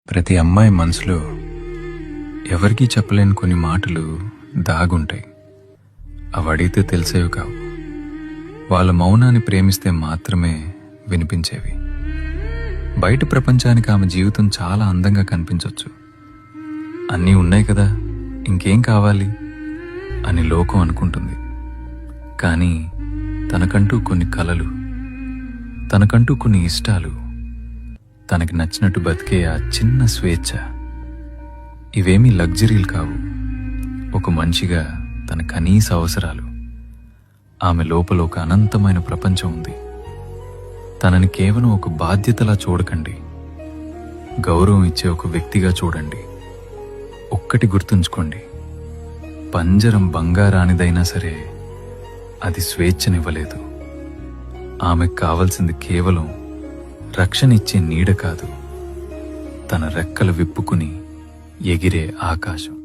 ప్రతి అమ్మాయి మనసులో ఎవరికీ చెప్పలేని కొన్ని మాటలు దాగుంటాయి. అవి అడిగితే తెలిసేవి కావు. వాళ్ళ మౌనాన్ని ప్రేమిస్తే మాత్రమే వినిపించేవి. బయట ప్రపంచానికి ఆమె జీవితం చాలా అందంగా కనిపించవచ్చు. అన్నీ ఉన్నాయి కదా, ఇంకేం కావాలి అని లోకం అనుకుంటుంది. కానీ తనకంటూ కొన్ని కలలు, తనకంటూ కొన్ని ఇష్టాలు, తనకి నచ్చినట్టు బతికే ఆ చిన్న స్వేచ్ఛ, ఇవేమీ లగ్జరీలు కావు. ఒక మనిషిగా తన కనీస అవసరాలు. ఆమె లోపల ఒక అనంతమైన ప్రపంచం ఉంది. తనని కేవలం ఒక బాధ్యతలా చూడకండి, గౌరవం ఇచ్చే ఒక వ్యక్తిగా చూడండి. ఒక్కటి గుర్తుంచుకోండి, పంజరం బంగారానిదైనా సరే అది స్వేచ్ఛనివ్వలేదు. ఆమెకు కావలసింది కేవలం రక్షణ ఇచ్చే నీడ కాదు, తన రెక్కలు విప్పుకుని ఎగిరే ఆకాశం.